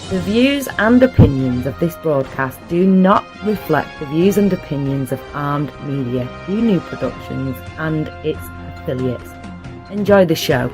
The views and opinions of this broadcast do not reflect the views and opinions of Armed Media, New Productions and its affiliates. Enjoy the show.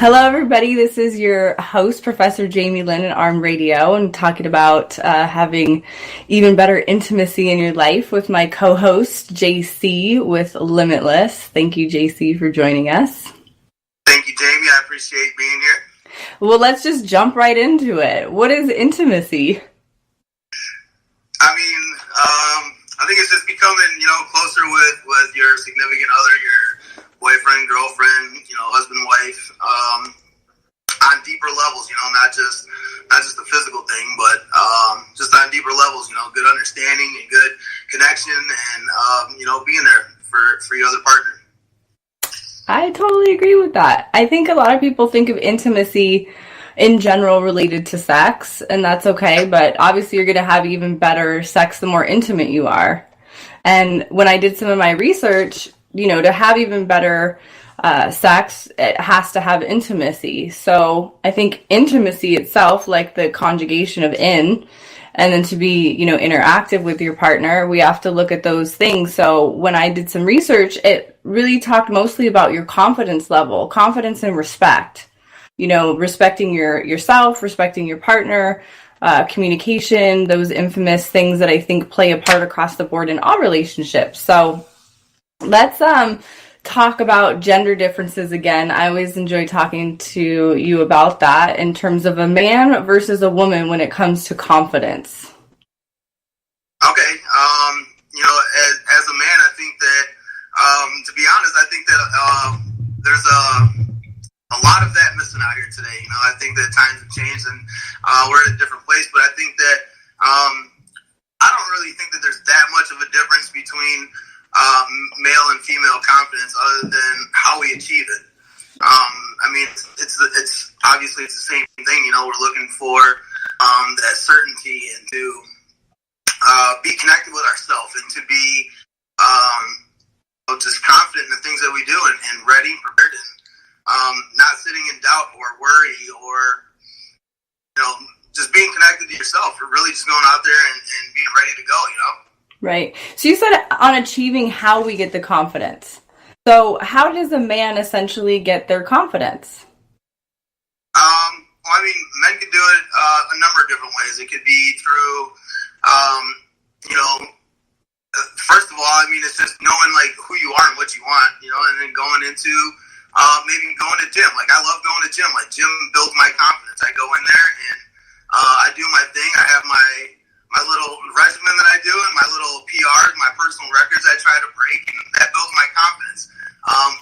Hello, everybody. This is your host, Professor Jamie Lynn at Armed Radio, and talking about having even better intimacy in your life with my co-host, JC, with Limitless. Thank you, JC, for joining us. Thank you, Jamie. I appreciate being here. Well, let's just jump right into it. What is intimacy? I think it's just becoming, closer with your significant other, your boyfriend, girlfriend, husband, wife, on deeper levels, not just the physical thing, but just on deeper levels, good understanding and good connection and, being there for your other partner. I totally agree with that. I think a lot of people think of intimacy in general related to sex, and that's okay, but obviously you're going to have even better sex the more intimate you are. And when I did some of my research, to have even better sex, it has to have intimacy. So I think intimacy itself, like the conjugation of in, and then to be, interactive with your partner, we have to look at those things. So when I did some research, it really talked mostly about your confidence level, confidence and respect. Respecting yourself, respecting your partner, communication, those infamous things that I think play a part across the board in all relationships. So let's talk about gender differences again. I always enjoy talking to you about that in terms of a man versus a woman when it comes to confidence. Okay. As a man, I think that, to be honest, I think that there's a lot of that missing out here today. I think that times have changed and we're at a different place, but I think that I don't really think that there's that much of a difference between male and female confidence other than how we achieve it. It's obviously it's the same thing. We're looking for that certainty and to be connected with ourselves and to be just confident in the things that we do and ready and prepared and not sitting in doubt or worry or, just being connected to yourself. You're really just going out there and being ready to go, Right. So you said on achieving how we get the confidence. So how does a man essentially get their confidence? Men can do it a number of different ways. It could be through, first of all, it's just knowing like who you are and what you want, and then going into maybe going to gym. Like I love going to gym. Like gym builds my confidence. I go in there and I do my thing. I have my little regimen that I do and my little PRs, my personal records I try to break, and that builds my confidence.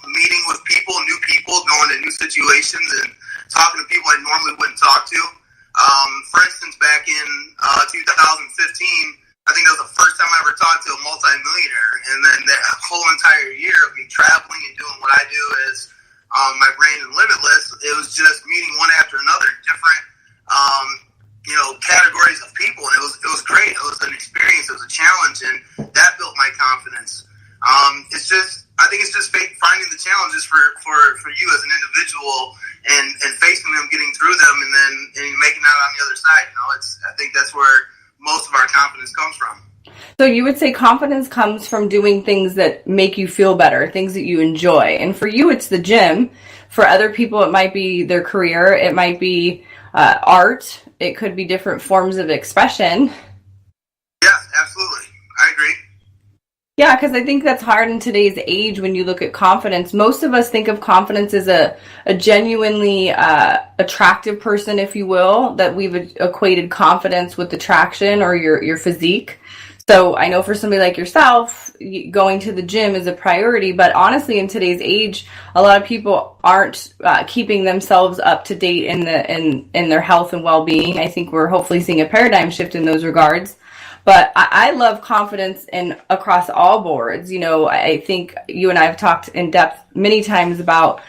Meeting with people, new people, going to new situations and talking to people I normally wouldn't talk to. For instance, back in 2015, I think that was the first time I ever talked to a multimillionaire, and then that whole entire year of me traveling and doing what I do is my brand and Limitless, it was just meeting one after another, different categories of people, and it was great. It was an experience, it was a challenge, and that built my confidence. I think it's just finding the challenges for you as an individual and facing them, getting through them, and then making out on the other side. I think that's where most of our confidence comes from. So you would say confidence comes from doing things that make you feel better, things that you enjoy. And for you, it's the gym. For other people, it might be their career. It might be art. It could be different forms of expression. Yeah, absolutely. I agree. Yeah, because I think that's hard in today's age when you look at confidence. Most of us think of confidence as a genuinely attractive person, if you will, that we've equated confidence with attraction or your physique. So I know for somebody like yourself, going to the gym is a priority, but honestly, in today's age, a lot of people aren't keeping themselves up to date in their health and well-being. I think we're hopefully seeing a paradigm shift in those regards. But I love confidence in across all boards. I think you and I have talked in depth many times about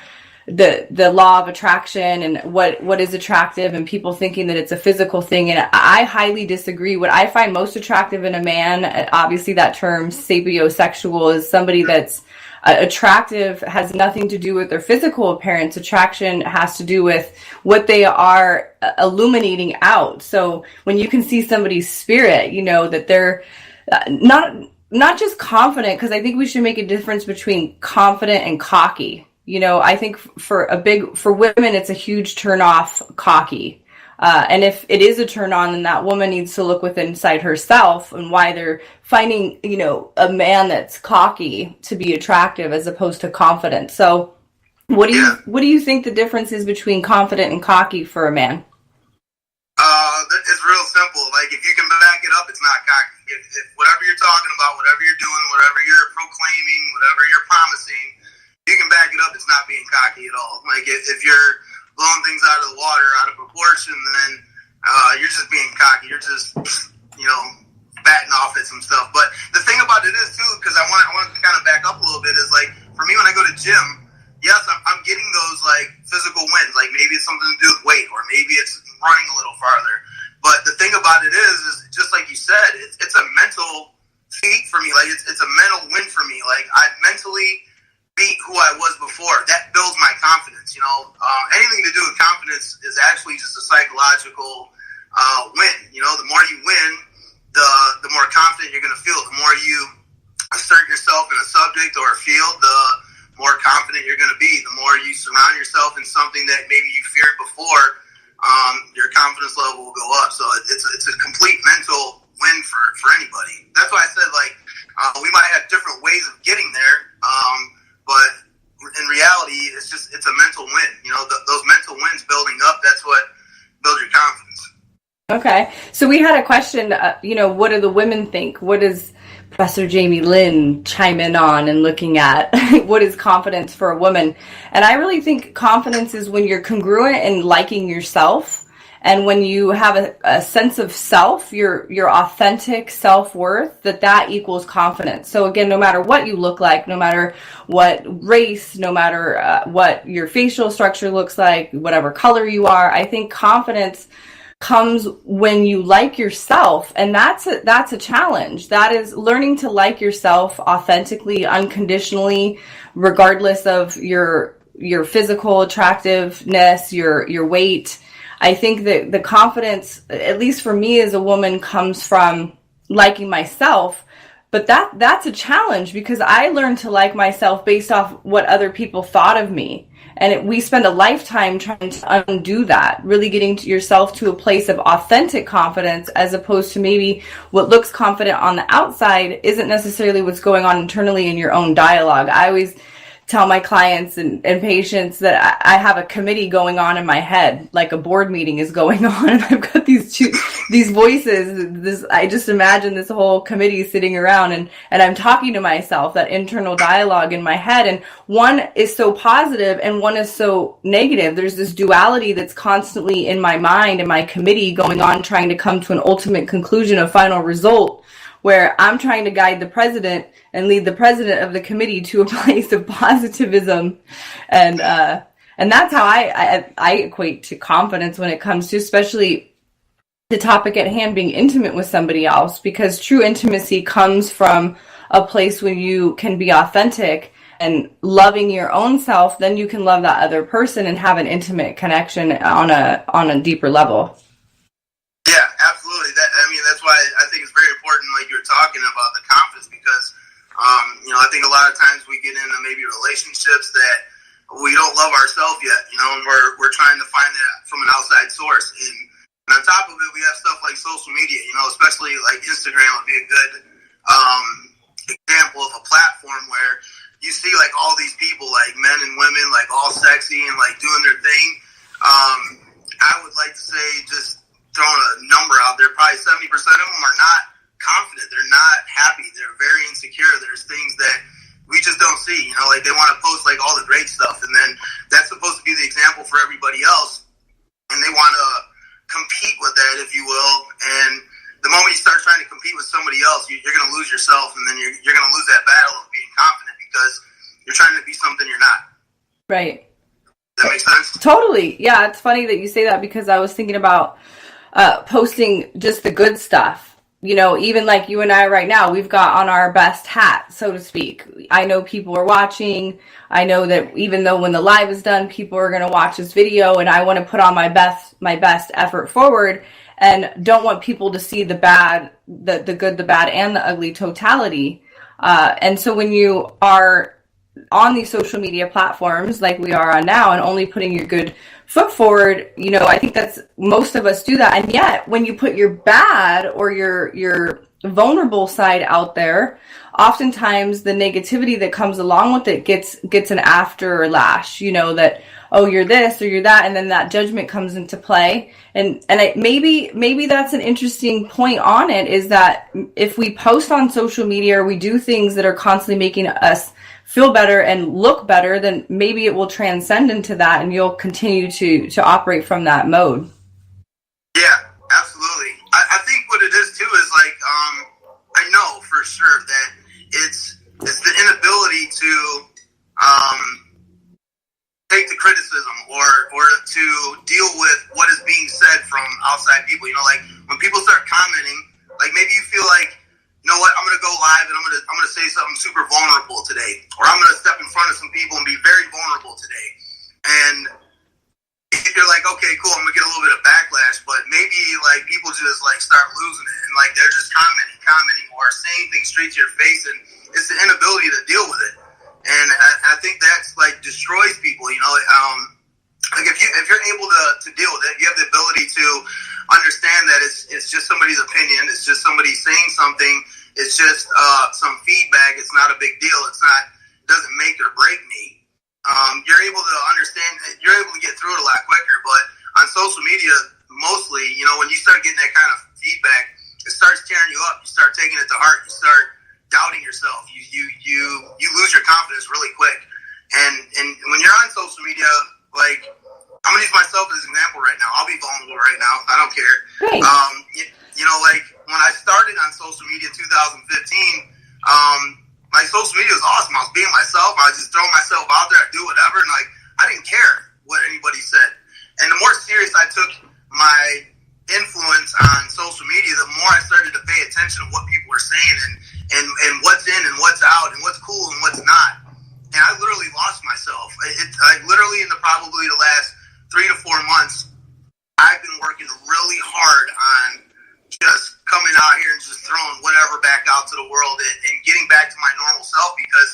the law of attraction and what is attractive, and people thinking that it's a physical thing. And I highly disagree. What I find most attractive in a man, obviously that term sapiosexual, is somebody that's attractive, has nothing to do with their physical appearance. Attraction has to do with what they are illuminating out. So when you can see somebody's spirit, that they're not just confident, because I think we should make a difference between confident and cocky. I think for women, it's a huge turn off, cocky. And if it is a turn on, then that woman needs to look within inside herself and why they're finding, a man that's cocky to be attractive as opposed to confident. So what do you think the difference is between confident and cocky for a man? It's real simple. Like, if you can back it up, it's not cocky. If whatever you're talking about, whatever you're doing, whatever you're proclaiming, whatever you're promising, you can back it up, it's not being cocky at all. Like, if you're blowing things out of the water, out of proportion, then you're just being cocky. You're just, batting off at some stuff. But the thing about it is, too, because I want to kind of back up a little bit, is, like, for me, when I go to gym, yes, I'm getting those, like, physical wins. Like, maybe it's something to do with weight, or maybe it's running a little farther. But the thing about it is just like you said, it's a mental feat for me. Like, it's a mental win for me. Like, I mentally beat who I was before. That builds my confidence. Anything to do with confidence is actually just a psychological win. The more you win, the more confident you're going to feel. The more you assert yourself in a subject or a field, the more confident you're going to be. The more you surround yourself in something that maybe you feared before, your confidence level will go up. So it's a complete mental win for anybody. That's why I said, like, we might have different ways of getting there, but in reality, it's a mental win. Those mental wins building up, that's what builds your confidence. Okay. So we had a question, what do the women think? What does Professor Jamie Lynn chime in on and looking at? What is confidence for a woman? And I really think confidence is when you're congruent and liking yourself. And when you have a sense of self, your authentic self-worth, that equals confidence. So again, no matter what you look like, no matter what race, no matter what your facial structure looks like, whatever color you are, I think confidence comes when you like yourself. And that's a challenge. That is learning to like yourself authentically, unconditionally, regardless of your physical attractiveness, your weight. I think that the confidence, at least for me as a woman, comes from liking myself. But that's a challenge, because I learned to like myself based off what other people thought of me. And we spend a lifetime trying to undo that, really getting to yourself to a place of authentic confidence, as opposed to maybe what looks confident on the outside isn't necessarily what's going on internally in your own dialogue. I always tell my clients and patients that I have a committee going on in my head, like a board meeting is going on, and I've got these voices. I just imagine this whole committee sitting around, and I'm talking to myself, that internal dialogue in my head, and one is so positive and one is so negative. There's this duality that's constantly in my mind and my committee going on, trying to come to an ultimate conclusion, a final result, where I'm trying to guide the president and lead the president of the committee to a place of positivism. And that's how I equate to confidence when it comes to, especially the topic at hand, being intimate with somebody else, because true intimacy comes from a place where you can be authentic and loving your own self. Then you can love that other person and have an intimate connection on a deeper level. Yeah, absolutely. That's why I think it's very important, like you were talking about, the confidence, because, I think a lot of times we get into maybe relationships that we don't love ourselves yet, and we're trying to find that from an outside source. And on top of it, we have stuff like social media, especially like Instagram would be a good example of a platform where you see like all these people, like men and women, like all sexy and like doing their thing. I would like to say, just throwing a number out there, probably 70% of them are not confident. They're not happy. They're very insecure. There's things that we just don't see, like they want to post like all the great stuff, and then that's supposed to be the example for everybody else, and they want to compete with that, if you will. And the moment you start trying to compete with Right. Does that make sense? Totally. Yeah, it's funny that you say that because I was thinking about posting just the good stuff. You know, even like you and I right now, we've got on our best hat, so to speak. I know people are watching. I know that even though when the live is done, people are going to watch this video, and I want to put on my best effort forward, and don't want people to see the bad, the good, the bad, and the ugly totality. And so when you are on these social media platforms like we are on now and only putting your good foot forward, you know, I think that's, most of us do that. And yet when you put your bad or your vulnerable side out there, oftentimes the negativity that comes along with it gets an afterlash, you know, that, oh, you're this or you're that, and then that judgment comes into play. And maybe that's an interesting point on it, is that if we post on social media or we do things that are constantly making us feel better and look better, then maybe it will transcend into that and you'll continue to operate from that mode. Yeah, absolutely. I think what it is too is like, I know for sure that it's the inability to take the criticism or to deal with what is being said from outside people. You know, like when people start commenting, like maybe you feel like, you know what, I'm gonna go live and I'm gonna say something super vulnerable today, or I'm gonna step in front of some people and be very vulnerable today. And you're like, okay, cool, I'm gonna get a little bit of backlash, but maybe like people just like start losing it and like they're just commenting or saying things straight to your face, and it's the inability to deal with it. And I think that's like destroys people, you know. Like if you're able to deal with it, you have the ability to understand that it's just somebody's opinion, it's just somebody saying something, it's just some feedback, it's not a big deal, it doesn't make or break me. You're able to understand, you're able to get through it a lot quicker. But on social media, mostly, you know, when you start getting that kind of feedback, it starts tearing you up, you start taking it to heart, you start doubting yourself, you lose your confidence really quick. And when you're on social media, like, I'm gonna use myself as an example right now. I'll be vulnerable right now. I don't care. Right. You know, like when I started on social media in 2015, my social media was awesome. I was being myself. I was just throwing myself out there. I'd do whatever, and like I didn't care what anybody said. And the more serious I took my influence on social media, the more I started to pay attention to what people were saying and what's in and what's out and what's cool and what's not. And I literally lost myself. I literally in probably the last 3 to 4 months, I've been working really hard on just coming out here and just throwing whatever back out to the world and getting back to my normal self, because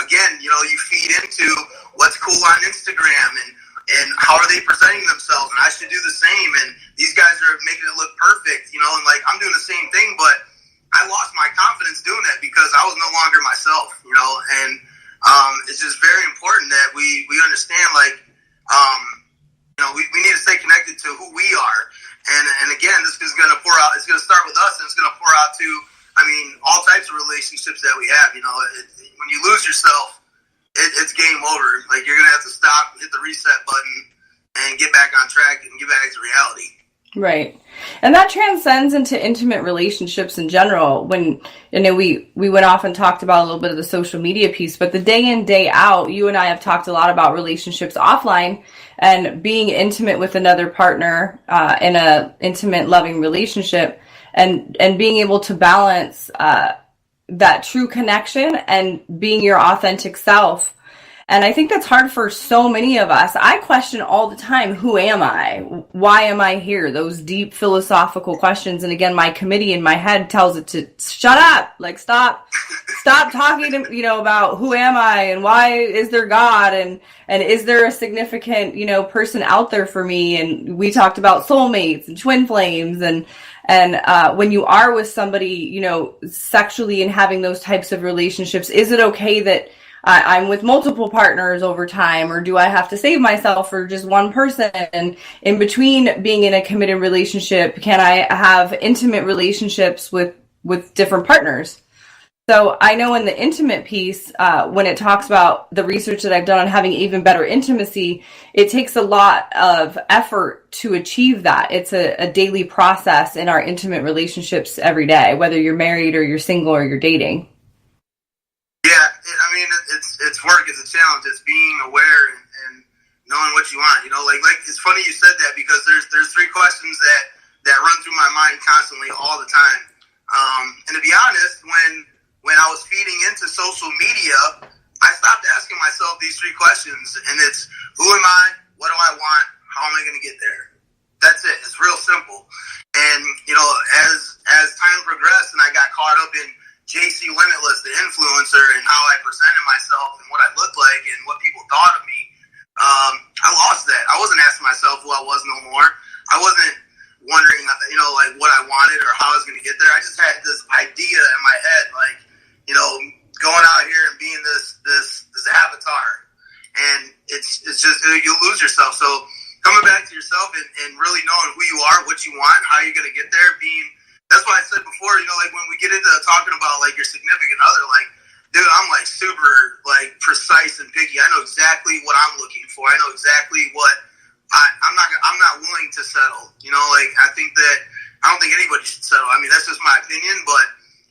again, you know, you feed into what's cool on Instagram and how are they presenting themselves, and I should do the same, and these guys are making it look perfect, you know, and like I'm doing the same thing, but I lost my confidence doing that because I was no longer myself, you know. And it's just very important that we understand, like, you know, we need to stay connected to who we are. And again, this is going to pour out, it's going to start with us, and it's going to pour out to, I mean, all types of relationships that we have. You know, when you lose yourself, it's game over. Like, you're going to have to stop, hit the reset button, and get back on track and get back to reality. Right. And that transcends into intimate relationships in general. When, you know, we went off and talked about a little bit of the social media piece, but the day in, day out, you and I have talked a lot about relationships offline and being intimate with another partner in a intimate, loving relationship, and being able to balance that true connection and being your authentic self. And I think that's hard for so many of us. I question all the time, who am I? Why am I here? Those deep philosophical questions. And again, my committee in my head tells it to shut up, like stop talking to, you know, about who am I and why is there God and is there a significant, you know, person out there for me? And we talked about soulmates and twin flames and when you are with somebody, you know, sexually and having those types of relationships, is it okay that I'm with multiple partners over time, or do I have to save myself for just one person? And in between being in a committed relationship, can I have intimate relationships with different partners? So I know in the intimate piece, when it talks about the research that I've done on having even better intimacy, it takes a lot of effort to achieve that. It's a daily process in our intimate relationships every day, whether you're married or you're single or you're dating. Yeah, I mean, it's work, it's a challenge, it's being aware you want? Like it's funny you said that, because there's three questions that run through my mind constantly all the time. And to be honest, when I was feeding into social media, I stopped asking myself these three questions, and it's, who am I? What do I want? How am I going to get there? That's it. It's real simple. And, as time progressed and I got caught up in JC Limitless, the influencer, and how I presented myself and what I looked like and what people thought of me, I lost that. I wasn't asking myself who I was no more. I wasn't wondering, like what I wanted or how I was going to get there. I just had this idea in my head, like, going out here and being this avatar. And it's just, you lose yourself. So coming back to yourself and really knowing who you are, what you want, how you're going to get there, that's why I said before, like when we get into talking about like your significant other, like, dude, I'm like super like precise and picky. I know exactly what I'm looking for. I know exactly what I'm not willing to settle. Like I don't think anybody should settle. I mean, that's just my opinion, but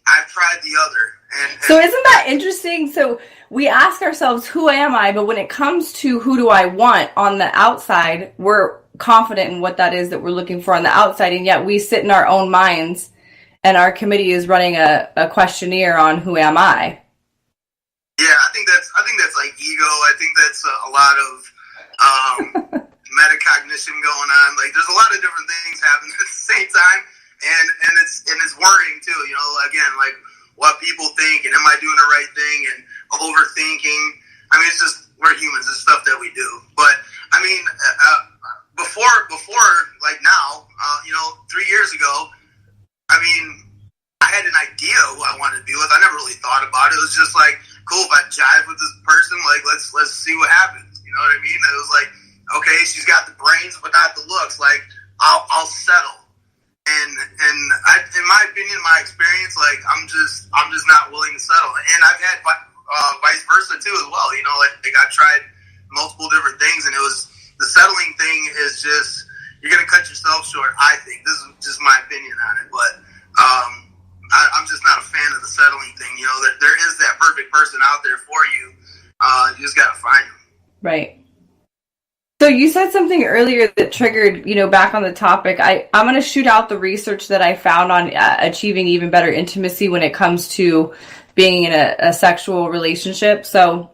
I've tried the other. And so isn't that interesting? So we ask ourselves, who am I? But when it comes to who do I want on the outside, we're confident in what that is that we're looking for on the outside. And yet we sit in our own minds, and our committee is running a questionnaire on who am I? Yeah, I think that's like ego. I think that's a lot of metacognition going on. Like there's a lot of different things happening at the same time, and it's worrying too. Again, like what people think, and am I doing the right thing, and overthinking. I mean, it's just, we're humans. It's stuff that we do. But I mean, before like now, 3 years ago, I mean, I had an idea who I wanted to be with. I never really thought about it. It was just like, cool, if I jive with this person, like let's see what happens. You know what I mean? It was like, okay, she's got the brains but not the looks. Like I'll settle. And in my opinion, my experience, like I'm just not willing to settle. And I've had vice versa too as well. Like I've tried multiple different things, and it was, the settling thing is just, you're gonna cut yourself short. I think this is just my opinion on it, but I'm just not a fan of the settling thing. There is that perfect person out there for you. You just gotta find them. Right. So you said something earlier that triggered, back on the topic. I'm going to shoot out the research that I found on achieving even better intimacy when it comes to being in a sexual relationship. So,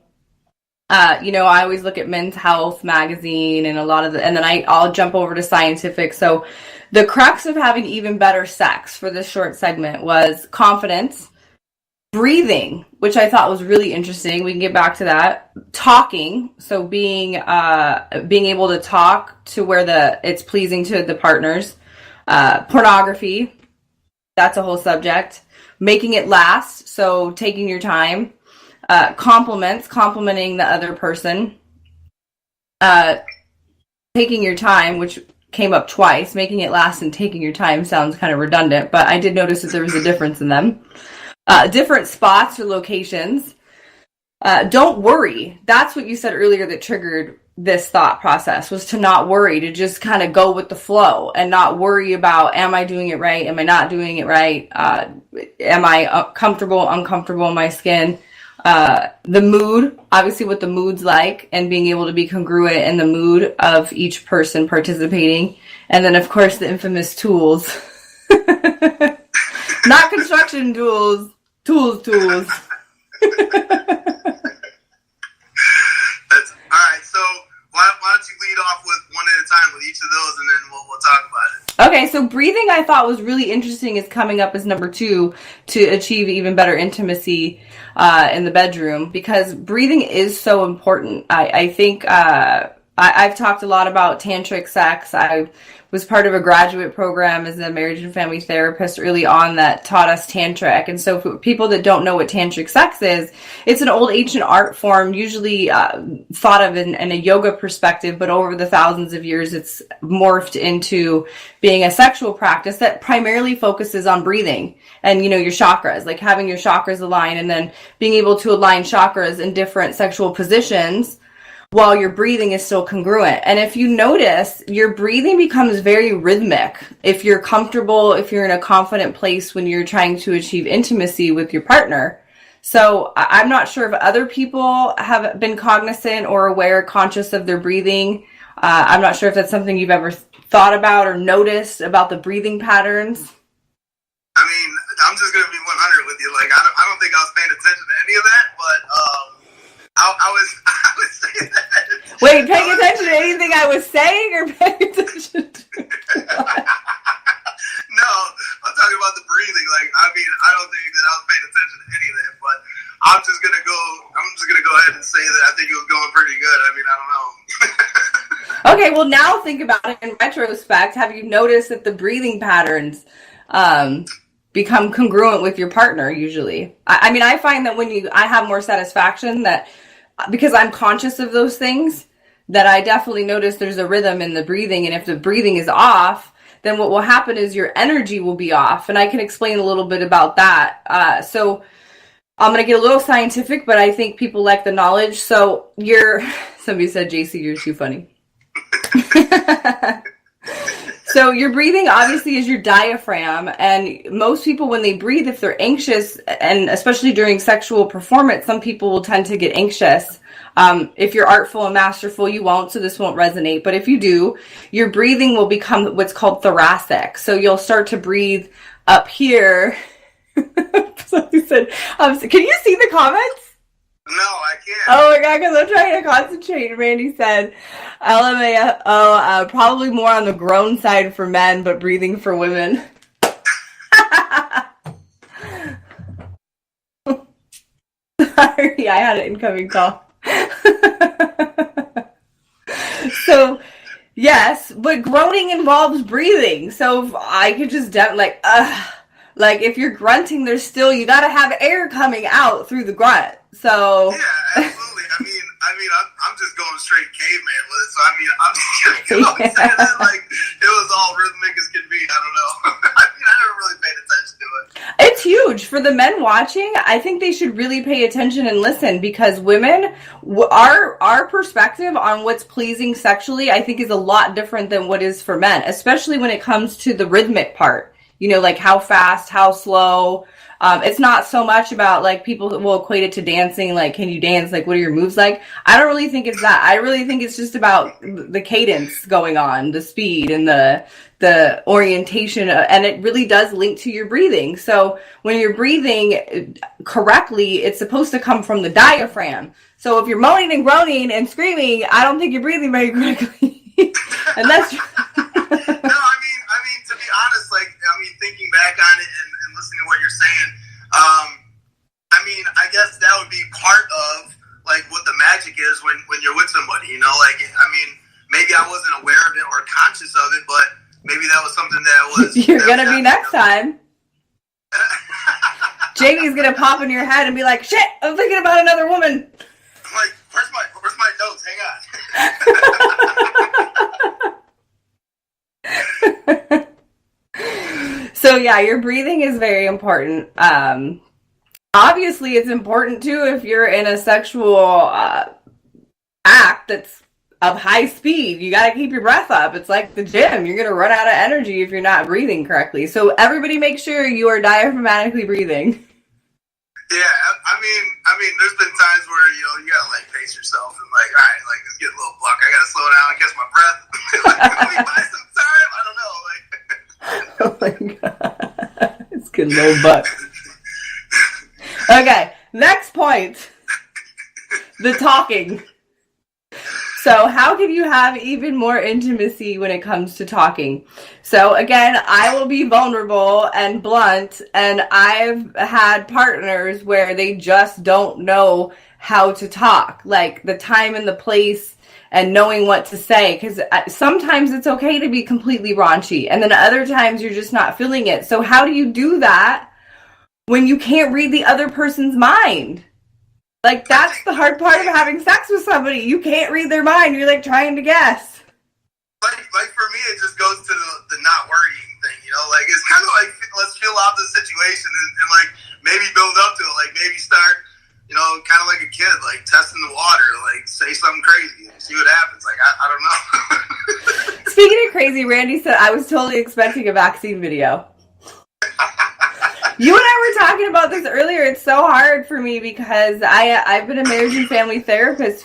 I always look at Men's Health magazine and and then I'll jump over to scientific. So the crux of having even better sex for this short segment was confidence, breathing, which I thought was really interesting. We can get back to that. Talking, so being able to talk to where it's pleasing to the partners. Pornography, that's a whole subject. Making it last, so taking your time. Complimenting the other person. Taking your time, which came up twice. Making it last and taking your time sounds kind of redundant, but I did notice that there was a difference in them. Different spots or locations. Don't worry. That's what you said earlier that triggered this thought process, was to not worry, to just kind of go with the flow and not worry about, am I doing it right? Am I not doing it right? Am I comfortable, uncomfortable in my skin? The mood, obviously what the mood's like, and being able to be congruent in the mood of each person participating. And then, of course, the infamous tools. Not construction tools. Tools. That's all right. So why don't you lead off with one at a time with each of those, and then we'll talk about it. Okay, so breathing I thought was really interesting, is coming up as number 2 to achieve even better intimacy in the bedroom, because breathing is so important. I think I've talked a lot about tantric sex. I was part of a graduate program as a marriage and family therapist early on that taught us tantric. And so for people that don't know what tantric sex is, it's an old ancient art form, usually thought of in a yoga perspective, but over the thousands of years, it's morphed into being a sexual practice that primarily focuses on breathing and, your chakras, like having your chakras align and then being able to align chakras in different sexual positions while your breathing is still congruent. And if you notice, your breathing becomes very rhythmic if you're comfortable, if you're in a confident place when you're trying to achieve intimacy with your partner. So I'm not sure if other people have been cognizant or aware, conscious of their breathing I'm not sure if that's something you've ever thought about or noticed about the breathing patterns. I mean, I'm just gonna be 100 with you. Like, I don't think I was paying attention to any of that, but I was saying that. Wait, paying attention to anything I was saying, or paying attention to what? No, I'm talking about the breathing. Like, I mean, I don't think that I was paying attention to any of that, but I'm just gonna go ahead and say that I think it was going pretty good. I mean, I don't know. Okay, well, now think about it in retrospect. Have you noticed that the breathing patterns become congruent with your partner usually? I mean, I find that I have more satisfaction that because I'm conscious of those things, that I definitely notice there's a rhythm in the breathing. And if the breathing is off, then what will happen is your energy will be off. And I can explain a little bit about that. So I'm going to get a little scientific, but I think people like the knowledge. So somebody said, JC, you're too funny. So your breathing obviously is your diaphragm, and most people when they breathe, if they're anxious, and especially during sexual performance, some people will tend to get anxious. If you're artful and masterful, you won't, so this won't resonate. But if you do, your breathing will become what's called thoracic. So you'll start to breathe up here. Somebody said, can you see the comments? No, I can't. Oh my god, because I'm trying to concentrate. Randy said, LMAO, probably more on the groan side for men, but breathing for women. Sorry, I had an incoming call. So, yes, but groaning involves breathing. So if I could just, like if you're grunting, you gotta have air coming out through the grunt. So yeah, absolutely. I mean, I'm just going straight caveman with it. So I mean, I'm just gonna go and say that like it was all rhythmic as can be. I don't know. I mean, I never really paid attention to it. It's huge for the men watching. I think they should really pay attention and listen, because women, our perspective on what's pleasing sexually, I think, is a lot different than what is for men, especially when it comes to the rhythmic part. You know, like how fast, how slow. It's not so much about, like, people will equate it to dancing, like, can you dance, like, what are your moves like? I don't really think it's that. I really think it's just about the cadence going on, the speed and the orientation, and it really does link to your breathing. So when you're breathing correctly, it's supposed to come from the diaphragm. So if you're moaning and groaning and screaming, I don't think you're breathing very correctly. And that's No, I mean, to be honest, like, thinking back on it and listening to what you're saying, I mean, I guess that would be part of, like, what the magic is when you're with somebody, you know? Like, I mean, maybe I wasn't aware of it or conscious of it, but maybe that was something that was... You're going to be next time. Jamie's going to pop in your head and be like, shit, I'm thinking about another woman. I'm like, where's my notes? Hang on. So yeah, your breathing is very important. Obviously, it's important too if you're in a sexual act that's of high speed. You got to keep your breath up. It's like the gym. You're going to run out of energy if you're not breathing correctly. So everybody make sure you are diaphragmatically breathing. Yeah, I mean, there's been times where, you know, you gotta, like, pace yourself and, like, all right, like, just get a little buck. I gotta slow down and catch my breath. Like, let me buy some time. I don't know, like. Oh my god, it's good little buck. Okay, next point. The talking. So how can you have even more intimacy when it comes to talking? So again, I will be vulnerable and blunt, and I've had partners where they just don't know how to talk, like the time and the place and knowing what to say, because sometimes it's okay to be completely raunchy, and then other times you're just not feeling it. So how do you do that when you can't read the other person's mind? Like, that's the hard part of having sex with somebody. You can't read their mind. You're, like, trying to guess. Like for me, it just goes to the not worrying thing, you know? Like, it's kind of like, let's feel out the situation and, like, maybe build up to it. Like, maybe start, you know, kind of like a kid, like, testing the water. Like, say something crazy and see what happens. Like, I don't know. Speaking of crazy, Randy said, I was totally expecting a vaccine video. You and I were talking about this earlier. It's so hard for me because I've been a marriage and family therapist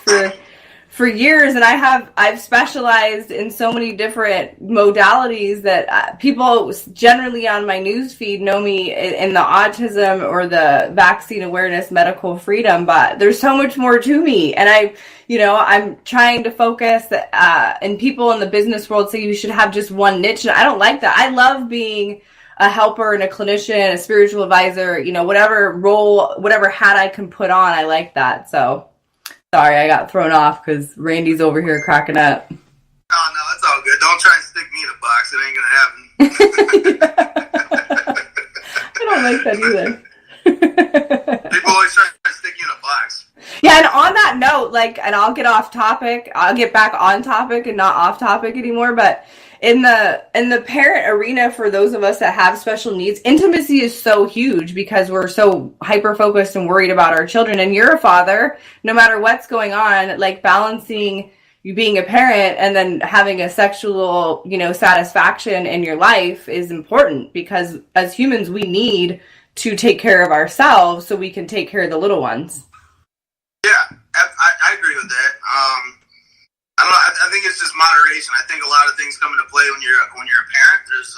for years, and I've specialized in so many different modalities that people generally on my news feed know me in the autism or the vaccine awareness medical freedom, but there's so much more to me. And I'm trying to focus, and people in the business world say you should have just one niche, and I don't like that. I love being a helper and a clinician, a spiritual advisor, whatever role, whatever hat I can put on, I like that. So sorry, I got thrown off because Randy's over here cracking up. Oh, no, it's all good. Don't try and stick me in a box. It ain't going to happen. I don't like that either. People always try to stick you in a box. Yeah, and on that note, and I'll get off topic. I'll get back on topic and not off topic anymore, but in the parent arena, for those of us that have special needs, intimacy is so huge because we're so hyper-focused and worried about our children. And you're a father, no matter what's going on, balancing you being a parent and then having a sexual, satisfaction in your life is important, because as humans, we need to take care of ourselves so we can take care of the little ones. Yeah, I agree with that. I don't know. I think it's just moderation. I think a lot of things come into play when you're a parent. There's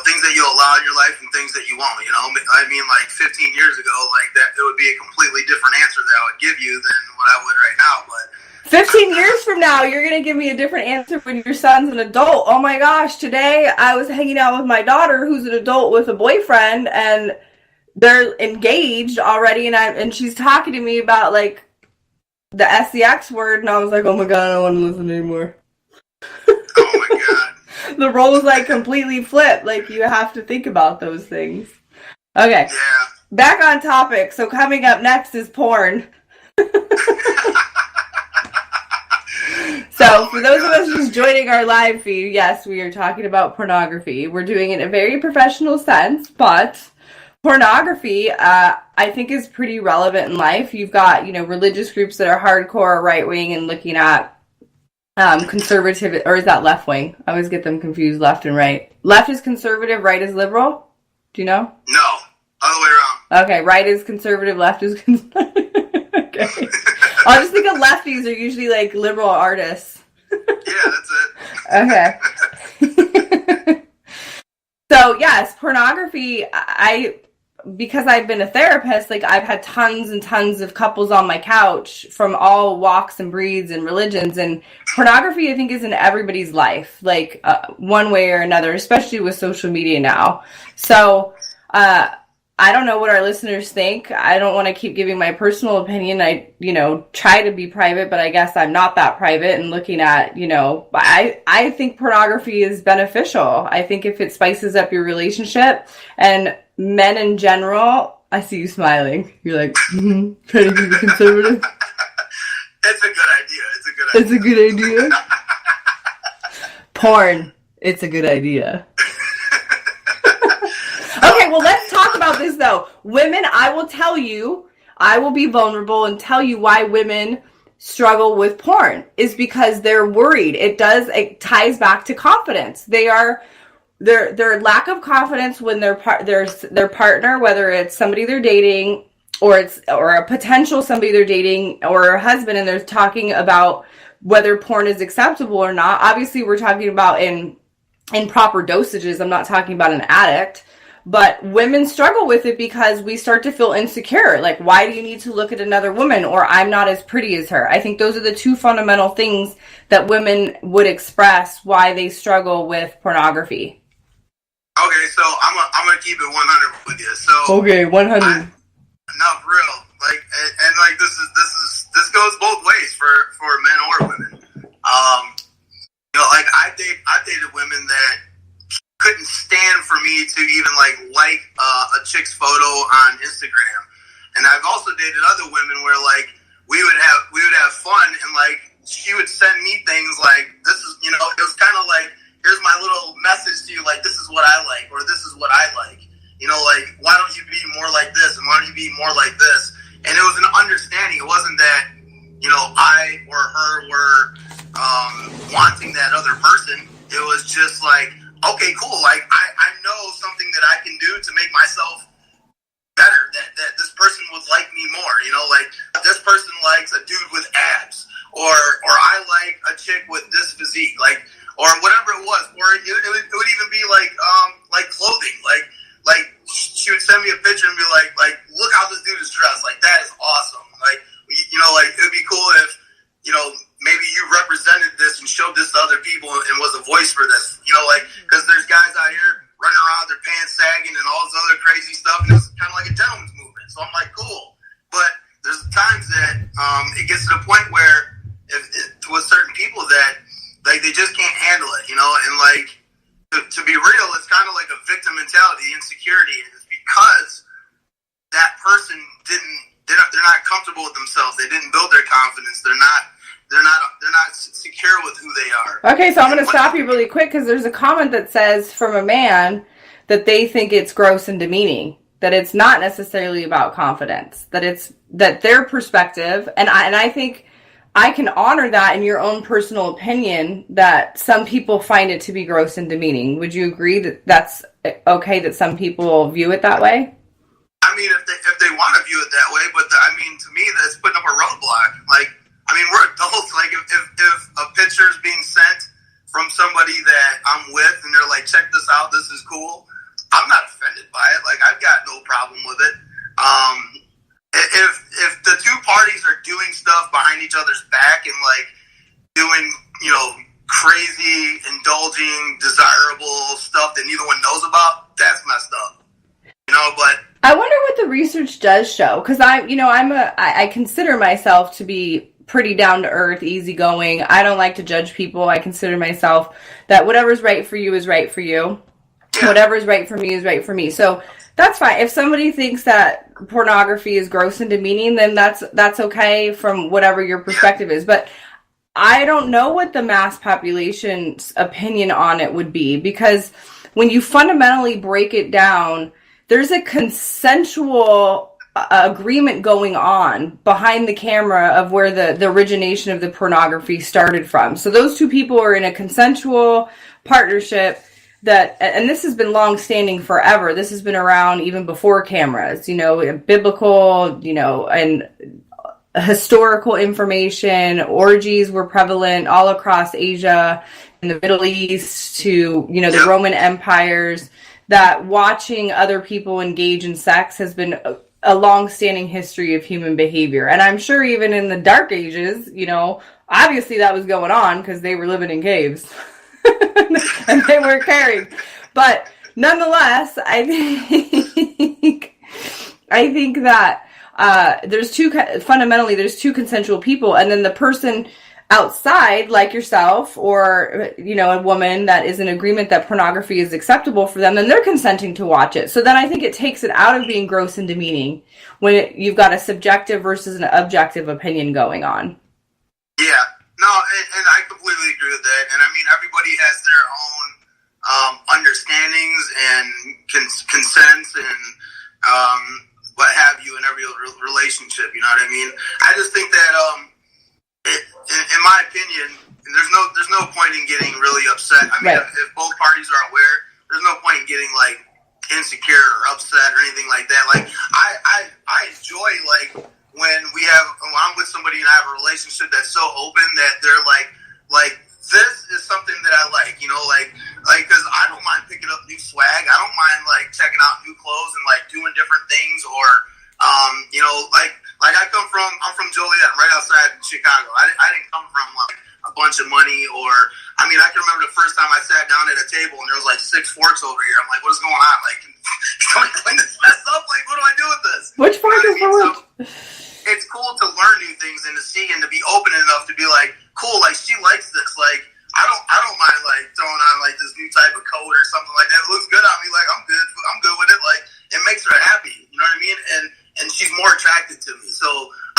things that you'll allow in your life and things that you won't. 15 years ago, that, it would be a completely different answer that I would give you than what I would right now. But 15 years from now, you're going to give me a different answer when your son's an adult. Oh my gosh, today I was hanging out with my daughter who's an adult with a boyfriend, and they're engaged already, and she's talking to me about the SEX word, and I was like, oh my god, I don't want to listen anymore. Oh my god. The roles completely flip. You have to think about those things. Okay. Yeah. Back on topic. So coming up next is porn. So for those of us just joining our live feed, yes, we are talking about pornography. We're doing it in a very professional sense, but pornography, I think, is pretty relevant in life. You've got, religious groups that are hardcore right-wing and looking at conservative, or is that left-wing? I always get them confused, left and right. Left is conservative, right is liberal? Do you know? No, other way around. Okay, right is conservative, left is conservative. Okay. I just think of lefties are usually liberal artists. Yeah, that's it. Okay. So, yes, pornography, because I've been a therapist, I've had tons and tons of couples on my couch from all walks and breeds and religions, and pornography, I think, is in everybody's life, one way or another, especially with social media now. So, I don't know what our listeners think. I don't want to keep giving my personal opinion. I, try to be private, but I guess I'm not that private, and looking at, I think pornography is beneficial. I think if it spices up your relationship, and men in general, I see you smiling. You're like, trying to keep it conservative. It's a good idea. It's a good idea. Porn. It's a good idea. Okay, well, let's talk about this, though. Women, I will be vulnerable and tell you why women struggle with porn is because they're worried. It ties back to confidence. Their lack of confidence when their partner, whether it's somebody they're dating or a potential somebody they're dating or a husband, and they're talking about whether porn is acceptable or not. Obviously, we're talking about in proper dosages. I'm not talking about an addict. But women struggle with it because we start to feel insecure. Why do you need to look at another woman? Or I'm not as pretty as her. I think those are the two fundamental things that women would express why they struggle with pornography. Okay, so I'm gonna keep it 100 with you. So okay, 100. Not real. This goes both ways for men or women. I dated women that couldn't stand for me to even like a chick's photo on Instagram, and I've also dated other women where we would have fun, and she would send me things this is it was kind of here's my little message to you, this is what I like, or this is what I like, why don't you be more like this, and why don't you be more like this? And it was an understanding. It wasn't that I or her were wanting that other person. It was just okay, cool. I know something that I can do to make myself better. That this person would like me more. This person likes a dude with or I like a chick with this physique, like, or whatever it was, or it would even be like clothing, like she would send me a picture and be like, look how this dude is dressed, like that is awesome, like, you know, like it would be cool if, you know, maybe you represented this and showed this to other people and was a voice for this, you know, like, because there's guys out here running around with their pants sagging and all this other crazy stuff, and it's kind of like a gentleman's movement. So I'm like, cool, but there's times that it gets to the point where with certain people that like they just can't handle it, you know, and like to be real, it's kind of like a victim mentality, insecurity. It's because that person they're not comfortable with themselves. They didn't build their confidence. They're not secure with who they are. Okay, so I'm going to stop you really quick because there's a comment that says from a man that they think it's gross and demeaning, that it's not necessarily about confidence, that their perspective, and I think I can honor that in your own personal opinion, that some people find it to be gross and demeaning. Would you agree that that's okay that some people view it that way? I mean, if they want to view it that way, but I mean, to me, that's putting up a roadblock. Like, I mean, we're adults. Like, if a picture is being sent from somebody that I'm with, and they're like, check this out, this is cool, I'm not offended by it. Like, I've got no problem with it. If the two parties are doing stuff behind each other's back and like doing, you know, crazy, indulging, desirable stuff that neither one knows about, that's messed up. You know, but I wonder what the research does show, because I consider myself to be pretty down to earth, easygoing. I don't like to judge people. I consider myself that whatever's right for you is right for you. Whatever's right for me is right for me. So that's fine. If somebody thinks that pornography is gross and demeaning, then that's okay from whatever your perspective is. But I don't know what the mass population's opinion on it would be, because when you fundamentally break it down, there's a consensual agreement going on behind the camera of where the origination of the pornography started from. So those two people are in a consensual partnership that, and this has been long standing forever. This has been around even before cameras, you know, biblical, you know, and historical information. Orgies were prevalent all across Asia and the Middle East to, you know, the Roman empires, that watching other people engage in sex has been a long-standing history of human behavior. And I'm sure even in the Dark Ages, you know, obviously that was going on because they were living in caves and they were carried. But nonetheless, I think that there's two consensual people, and then the person outside, like yourself, or, you know, a woman that is in agreement that pornography is acceptable for them, then they're consenting to watch it. So then I think it takes it out of being gross and demeaning when you've got a subjective versus an objective opinion going on. Yeah, no, and I completely agree with that. And I mean, everybody has their own understandings and consents and what have you in every relationship. You know what I mean? I just think that in my opinion, there's no point in getting really upset. I mean, if both parties are aware, there's no point in getting like insecure or upset or anything like that. Like I enjoy like when I'm with somebody and I have a relationship that's so open that they're like this is something that I like, you know, like because I don't mind picking up new swag. I don't mind like checking out new clothes and like doing different things, or you know, like I'm from Joliet, right outside Chicago. I didn't come from like a bunch of money, or I mean, I can remember the first time I sat down at a table and there was like 6 forks over here. I'm like, what is going on? Like, can somebody clean this mess up? Like, what do I do with this? Which fork is fork? So, it's cool to learn new things and to see and to be open enough to be like, cool, like she likes this. Like, I don't mind like throwing on like this new type of coat or something like that. It looks good on me. Like, I'm good with it. Like, it makes her happy. You know what I mean? And she's more attracted to me. So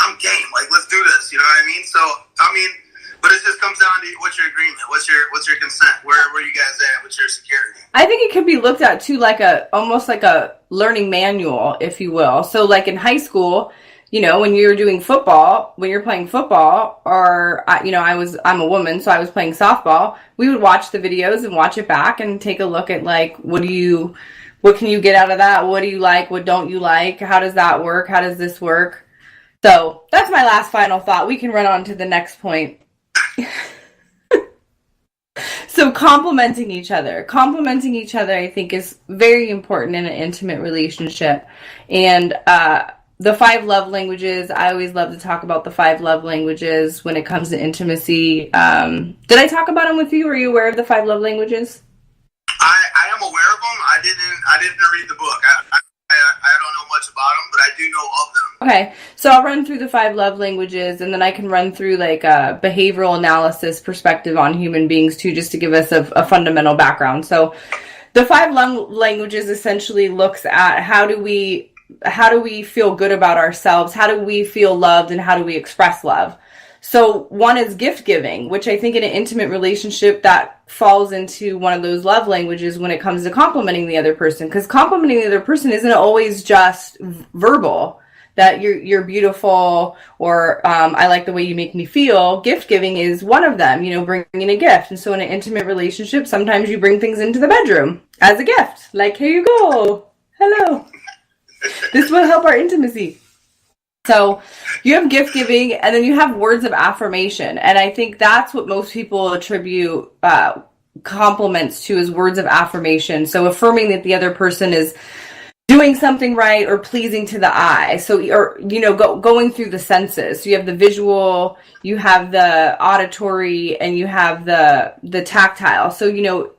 I'm game. Like, let's do this. You know what I mean? So, I mean, but it just comes down to what's your agreement? What's your consent? Where you guys at? What's your security? I think it could be looked at too like almost like a learning manual, if you will. So like in high school, you know, when you're doing football, when you're playing football, or, you know, I'm a woman, so I was playing softball, we would watch the videos and watch it back and take a look at like, what can you get out of that? What do you like? What don't you like? How does that work? How does this work? So that's my last final thought. We can run on to the next point. So complimenting each other, I think, is very important in an intimate relationship. And the 5 love languages, I always love to talk about the 5 love languages when it comes to intimacy. Did I talk about them with you? Were you aware of the 5 love languages? I am aware of them. I didn't read the book. I don't know much about them, but I do know of them. Okay, so I'll run through the 5 love languages, and then I can run through like a behavioral analysis perspective on human beings too, just to give us a fundamental background. So the 5 love languages essentially looks at how do we feel good about ourselves, how do we feel loved, and how do we express love. So one is gift giving, which I think in an intimate relationship that falls into one of those love languages when it comes to complimenting the other person, because complimenting the other person isn't always just verbal, that you're beautiful, or I like the way you make me feel. Gift giving is one of them, bringing a gift. And so in an intimate relationship, sometimes you bring things into the bedroom as a gift, like, here you go, hello, this will help our intimacy. So you have gift giving, and then you have words of affirmation. And I think that's what most people attribute compliments to, is words of affirmation. So affirming that the other person is doing something right or pleasing to the eye. So, or, going through the senses. So you have the visual, you have the auditory, and you have the tactile. So,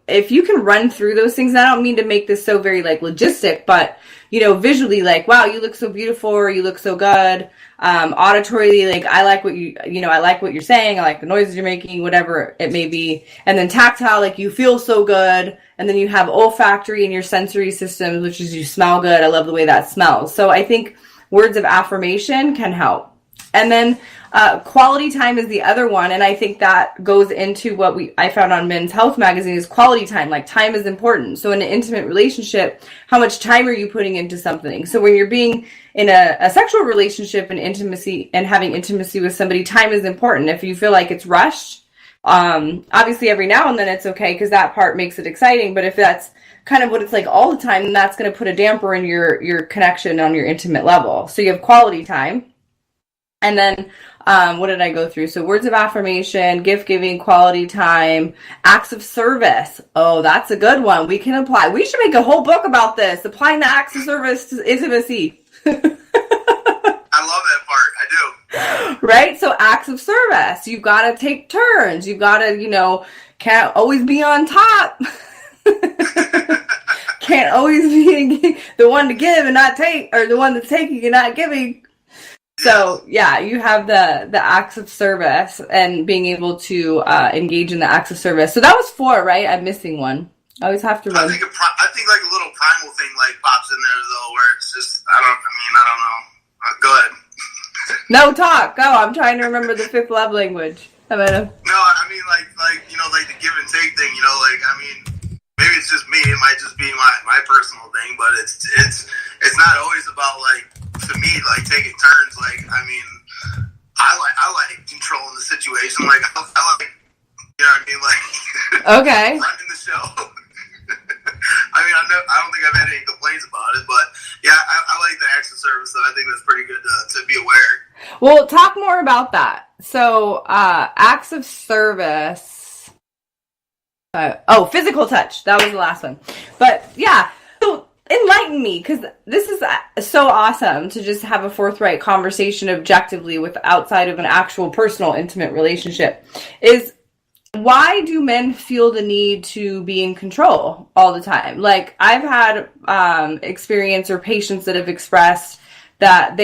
if you can run through those things, I don't mean to make this so very like logistic, but visually, like, wow, you look so beautiful, or you look so good. Auditorily, like, I like what I like what you're saying. I like the noises you're making, whatever it may be. And then tactile, like, you feel so good. And then you have olfactory in your sensory systems, which is you smell good. I love the way that smells. So I think words of affirmation can help. And then quality time is the other one. And I think that goes into what I found on Men's Health magazine is quality time. Like, time is important. So in an intimate relationship, how much time are you putting into something? So when you're being in a sexual relationship and intimacy and having intimacy with somebody, time is important. If you feel like it's rushed, obviously every now and then it's okay, because that part makes it exciting. But if that's kind of what it's like all the time, then that's going to put a damper in your connection on your intimate level. So you have quality time. And then, what did I go through? So words of affirmation, gift giving, quality time, acts of service. Oh, that's a good one. We can apply. We should make a whole book about this, applying the acts of service to intimacy. I love that part. I do. Right? So acts of service. You've got to take turns. You've got to, can't always be on top. Can't always be the one to give and not take, or the one that's taking and not giving. So yeah, you have the acts of service and being able to engage in the acts of service. So that was 4, right? I'm missing one. I always have to run. I think like a little primal thing like pops in there though, where it's just I don't know. Go ahead. No, talk. Go. I'm trying to remember the 5th love language. No, I mean like the give and take thing. Maybe it's just me. It might just be my personal thing, but it's not always about like, to me, like taking turns. Like, I like controlling the situation. Like I like, like okay, running the show. I don't think I've had any complaints about it, but yeah, I like the acts of service. So I think that's pretty good to be aware. Well, talk more about that. So acts of service. Physical touch. That was the last one. But yeah, so enlighten me, because this is so awesome to just have a forthright conversation objectively with outside of an actual personal intimate relationship. Is why do men feel the need to be in control all the time? Like, I've had experience or patients that have expressed that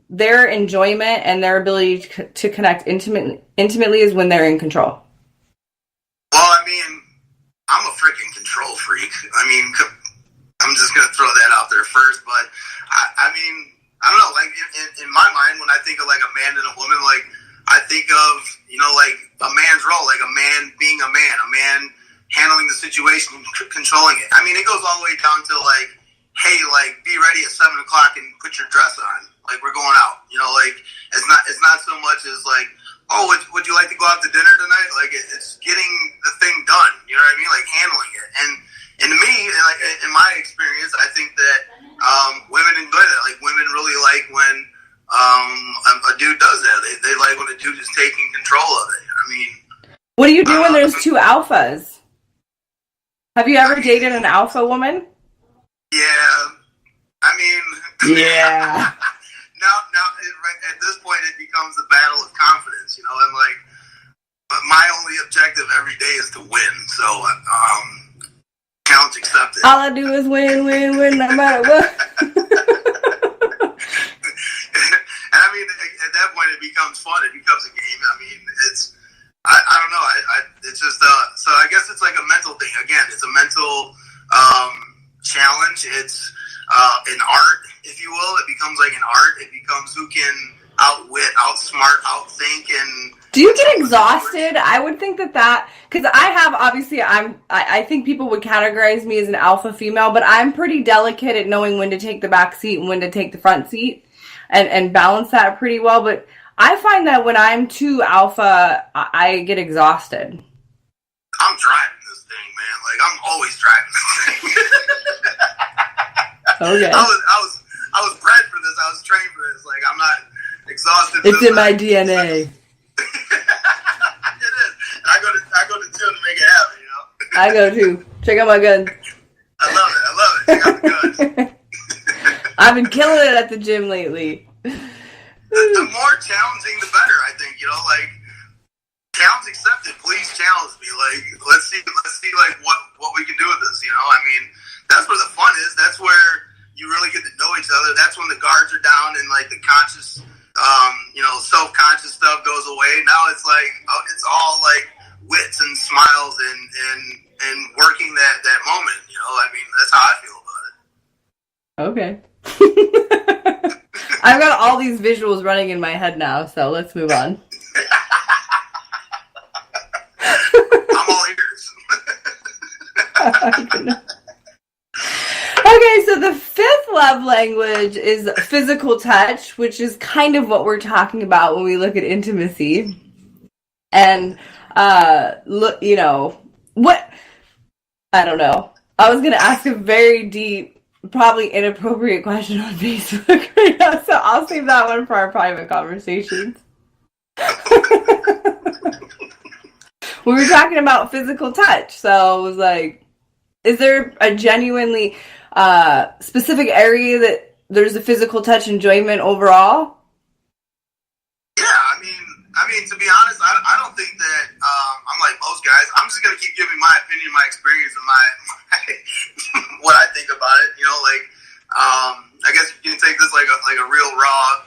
their enjoyment and their ability to connect intimately is when they're in control. Well, I'm a freaking control freak. I'm just going to throw that out there first, but I don't know, like in my mind, when I think of like a man and a woman, like I think of, like a man's role, like a man being a man handling the situation, controlling it. It goes all the way down to like, hey, like be ready at 7 o'clock and put your dress on. Like we're going out, like it's not so much as like, oh, would you like to go out to dinner tonight? Like it's getting the thing done. You know what I mean? Like handling it. And to me, like in my experience, I think that women enjoy that. Like women really like when a dude does that. They like when a dude is taking control of it. What do you do when there's two alphas? Have you ever dated an alpha woman? Yeah. I mean... Yeah. now, at this point, it becomes a battle of confidence, you know, and like, my only objective every day is to win, so, challenge accepted. All I do is win, no matter what. And I mean, at that point, it becomes fun, it becomes a game. I mean, I don't know, it's just, so I guess it's like a mental thing. Again, it's a mental, challenge. It's, an art, if you will. It becomes like an art. It becomes who can outwit, outsmart, outthink, and... Do you get exhausted? I would think that because I have, obviously, I think people would categorize me as an alpha female, but I'm pretty delicate at knowing when to take the back seat and when to take the front seat and balance that pretty well. But I find that when I'm too alpha, I get exhausted. I'm driving this thing, man. Like, I'm always driving this thing. Okay. I was bred for this. I was trained for this. Like, I'm not exhausted. It's in my DNA. It is. And I go to the gym to make it happen, you know? I go too. Check out my guns. I love it. Check out the guns. I've been killing it at the gym lately. The more challenging, the better, I think, you know? Like, challenge accepted. Please challenge me. Like, let's see like, what we can do with this, you know? I mean, that's where the fun is. That's where you really get to know each other. That's when the guards are down and, like, the conscious, you know, self-conscious stuff goes away. Now it's like, it's all, like, wits and smiles and working that moment, you know? I mean, that's how I feel about it. Okay. I've got all these visuals running in my head now, so let's move on. I'm all ears. Okay, so the fifth love language is physical touch, which is kind of what we're talking about when we look at intimacy. And, look, you know, what, I don't know. I was going to ask a very deep, probably inappropriate question on Facebook right now, so I'll save that one for our private conversations. We were talking about physical touch, so it was like, is there a genuinely specific area that there's a physical touch enjoyment overall? Yeah, I mean, to be honest, I don't think that I'm like most guys. I'm just gonna keep giving my opinion, my experience, and my what I think about it. You know, like I guess you can take this like a real raw,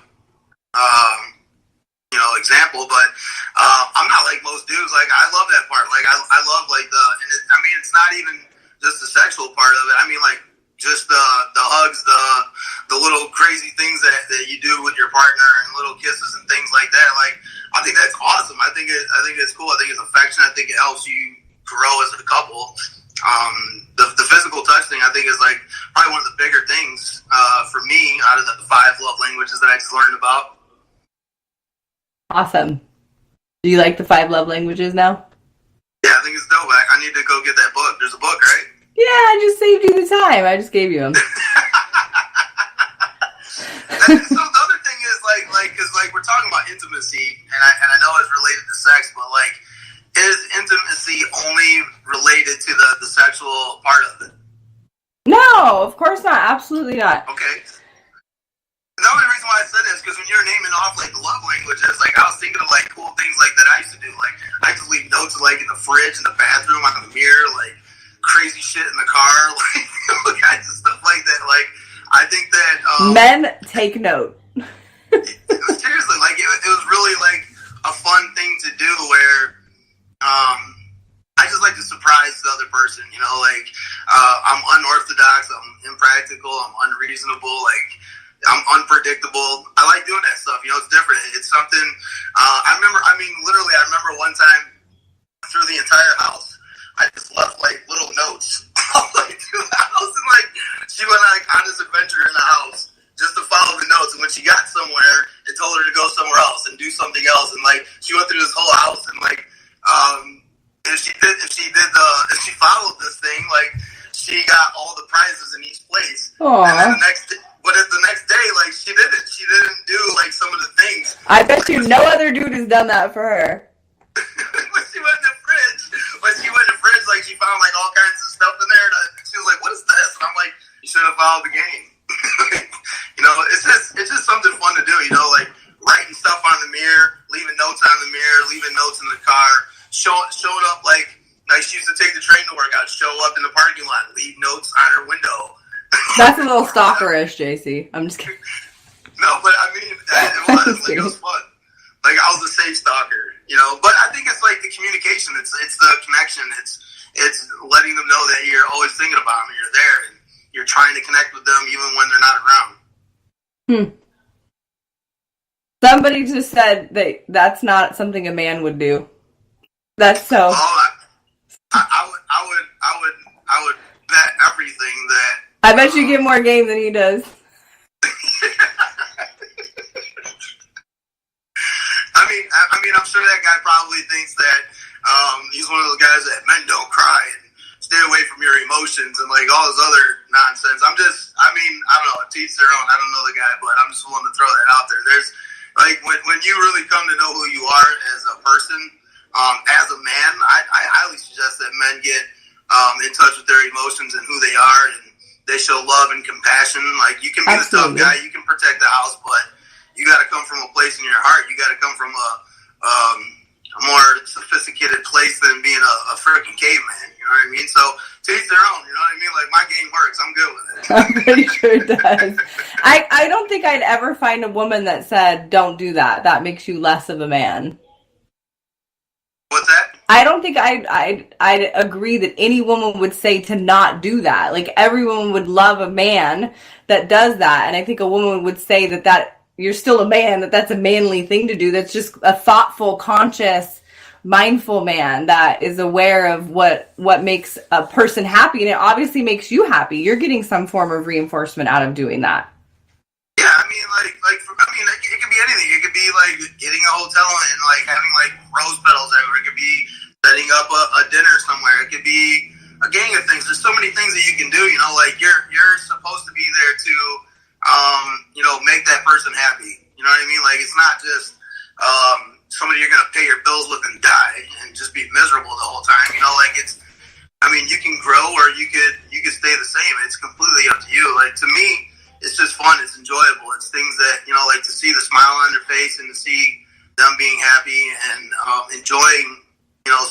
you know, example. But I'm not like most dudes. Like, I love that part. Like, I love like I mean, it's not even just the sexual part of it. I mean, like, just the hugs, the little crazy things that you do with your partner, and little kisses and things like that. Like, I think that's awesome. I think it's cool. I think it's affection. I think it helps you grow as a couple. The physical touch thing, I think, is like probably one of the bigger things for me out of the 5 love languages that I just learned about. Awesome. Do you like the 5 love languages now? Yeah, I think it's dope. I need to go get that book. There's a book, right? Yeah, I just saved you the time. I just gave you them. So the other thing is because we're talking about intimacy, and I know it's related to sex, but like, is intimacy only related to the sexual part of it? No, of course not. Absolutely not. Okay. The only reason why I said that is because when you're naming off like the love languages, like I was thinking of like cool things like that I used to do. Like, I used to leave notes like in the fridge, in the bathroom, on the mirror, like crazy shit in the car, like all kinds of stuff like that. Like, I think that men take note. Seriously, like it was really like a fun thing to do where I just like to surprise the other person, you know, like I'm unorthodox, I'm impractical, I'm unreasonable, like I'm unpredictable. I like doing that stuff, you know, it's different. It's something I remember one time through the entire house, I just left like little notes all the way through the house, and like she went like on this adventure in the house just to follow the notes, and when she got somewhere, it told her to go somewhere else and do something else, and like she went through this whole house, and like if she followed this thing, like she got all the prizes in each place. Aww. And then the next day, like she didn't do like some of the things. I bet you no other dude has done that for her. When she went to follow the game. It's just something fun to do. Like writing stuff on the mirror, leaving notes on the mirror, leaving notes in the car, showing up like she used to take the train to work out, show up in the parking lot, leave notes on her window. That's a little stalkerish, JC. I'm just kidding. No, but I mean, it was fun. Like I was a safe stalker, But I think it's like the communication. It's the connection. It's letting them know that you're always thinking about them. You're there, and you're trying to connect with them even when they're not around. Somebody just said that that's not something a man would do. That's so. Oh, I would bet everything that. I bet you get more game than he does. I mean, I'm sure that guy probably thinks that he's one of those guys that men don't cry and stay away from your emotions and like all this other nonsense. I don't know, to each their own. I don't know the guy, but I'm just willing to throw that out there. There's like when you really come to know who you are as a person, as a man, I highly suggest that men get in touch with their emotions and who they are, and they show love and compassion. Like you can be Absolutely. the tough guy, you can protect the house, but you got to come from a place in your heart. You got to come from a more sophisticated place than being a freaking caveman. You know what I mean? So to each their own. You know what I mean? Like my game works. I'm good with it. I'm pretty sure it does. I don't think I'd ever find a woman that said, "Don't do that. That makes you less of a man." What's that? I don't think I'd agree that any woman would say to not do that. Like everyone would love a man that does that, and I think a woman would say that you're still a man, that's a manly thing to do. That's just a thoughtful, conscious, mindful man that is aware of what makes a person happy, and it obviously makes you happy. You're getting some form of reinforcement out of doing that. Yeah, I mean, it could be anything. It could be like getting a hotel and like having like rose petals everywhere. It could be setting up a dinner somewhere. It could be a gang of things. There's so many things that you can do. Like you're supposed to be there to, make that person happy. You know what I mean? Like it's not just somebody you're gonna pay your bills with and die and just be miserable the whole time. You can grow or you could stay the same. It's completely up to you. Like to me, it's just fun. It's enjoyable. It's things that, like to see the smile on their face and to see them being happy and enjoying,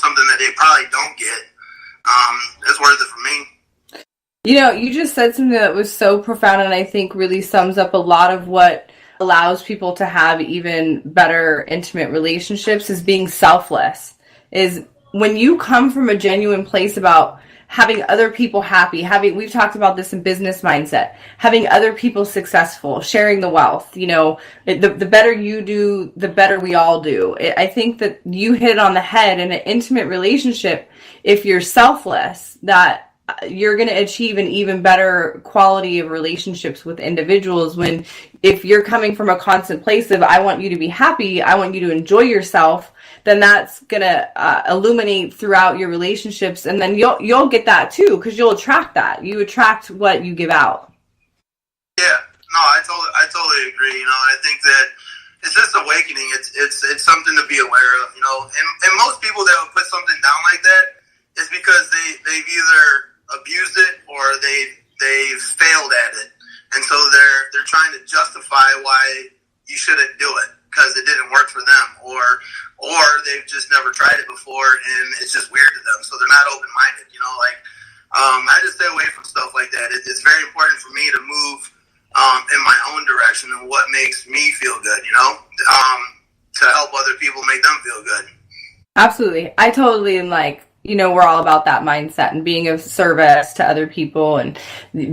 something that they probably don't get. It's worth it for me. You just said something that was so profound and I think really sums up a lot of what allows people to have even better intimate relationships is being selfless. Is when you come from a genuine place about having other people happy, we've talked about this in business mindset, having other people successful, sharing the wealth, the better you do, the better we all do. I think that you hit it on the head in an intimate relationship. If you're selfless, that you're going to achieve an even better quality of relationships with individuals if you're coming from a constant place of, I want you to be happy, I want you to enjoy yourself, then that's going to illuminate throughout your relationships. And then you'll get that too, because you'll attract that. You attract what you give out. Yeah, no, I totally agree. I think that it's just awakening. It's something to be aware of, and most people that would put something down like that is because they've either abused it or they've failed at it. And so they're trying to justify why you shouldn't do it because it didn't work for them, or they've just never tried it before and it's just weird to them. So they're not open-minded, I just stay away from stuff like that. It's very important for me to move in my own direction and what makes me feel good, to help other people make them feel good. Absolutely. I totally am we're all about that mindset and being of service to other people and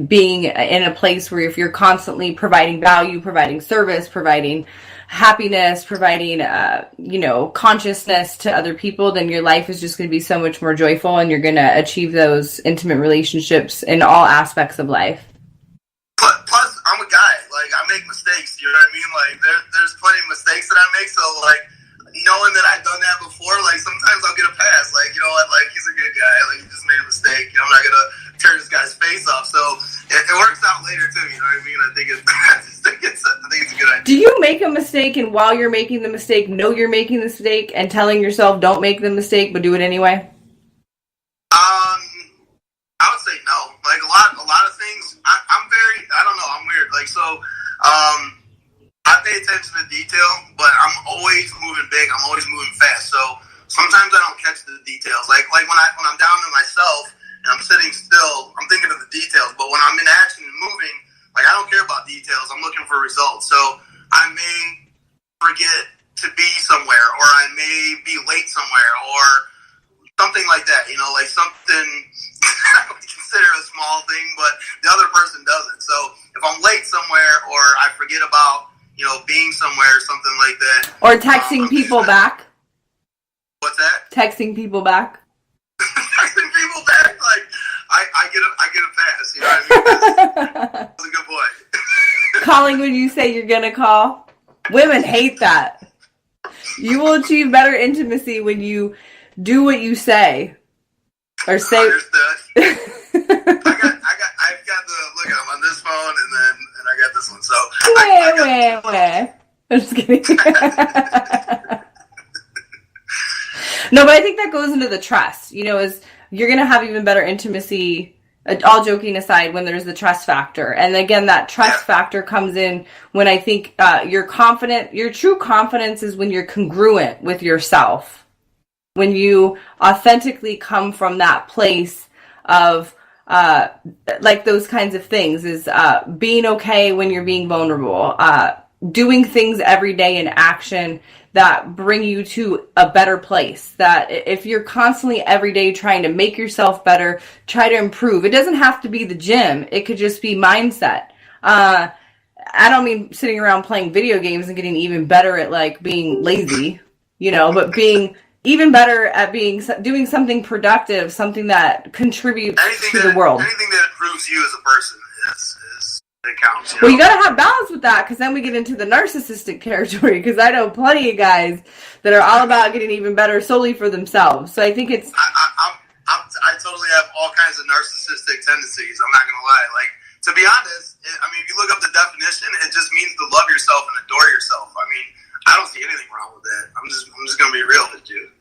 being in a place where if you're constantly providing value, providing service, providing happiness, providing, consciousness to other people, then your life is just going to be so much more joyful and you're going to achieve those intimate relationships in all aspects of life. Plus, I'm a guy. Like, I make mistakes, you know what I mean? Like, there's plenty of mistakes that I make, so, knowing that I've done that before, sometimes I'll get a pass. He's a good guy. He just made a mistake. I'm not going to tear this guy's face off. So it works out later, too. You know what I mean? I think it's a good idea. Do you make a mistake and while you're making the mistake, know you're making the mistake and telling yourself don't make the mistake, but do it anyway? I would say no. A lot of things, I'm very I pay attention to detail, but I'm always moving big. I'm always moving fast. So sometimes I don't catch the details. Like when I'm down to myself and I'm sitting still, I'm thinking of the details. But when I'm in action and moving, like I don't care about details. I'm looking for results. So I may forget to be somewhere, or I may be late somewhere, or something like that. You know, like something I would consider a small thing, but the other person doesn't. So if I'm late somewhere, or I forget about, you know, being somewhere or something like that. Or texting people back. What's that? Texting people back. Texting people back? Like, I get a pass, you know what I mean? That's a good boy. Calling when you say you're going to call. Women hate that. You will achieve better intimacy when you do what you say. Or say... Understood. I've got the, look, I'm on this phone, and I got this one, so... Wait. I'm just kidding. No, but I think that goes into the trust. You know, is you're going to have even better intimacy, all joking aside, when there's the trust factor. And again, that trust factor comes in when I think you're confident. Your true confidence is when you're congruent with yourself. When you authentically come from that place of like those kinds of things, is being okay when you're being vulnerable, doing things every day in action that bring you to a better place. That if you're constantly every day trying to make yourself better, try to improve. It doesn't have to be the gym. It could just be mindset. I don't mean sitting around playing video games and getting even better at like being lazy, you know, but being even better at doing something productive, something that contributes to the world. Anything that improves you as a person is it counts. Well, you got to have balance with that, because then we get into the narcissistic territory, because I know plenty of guys that are all about getting even better solely for themselves. So I think it's... I totally have all kinds of narcissistic tendencies. I'm not going to lie. Like, to be honest, I mean, if you look up the definition, it just means to love yourself and adore yourself. I mean, I don't see anything wrong with that. I'm just going to be real with you.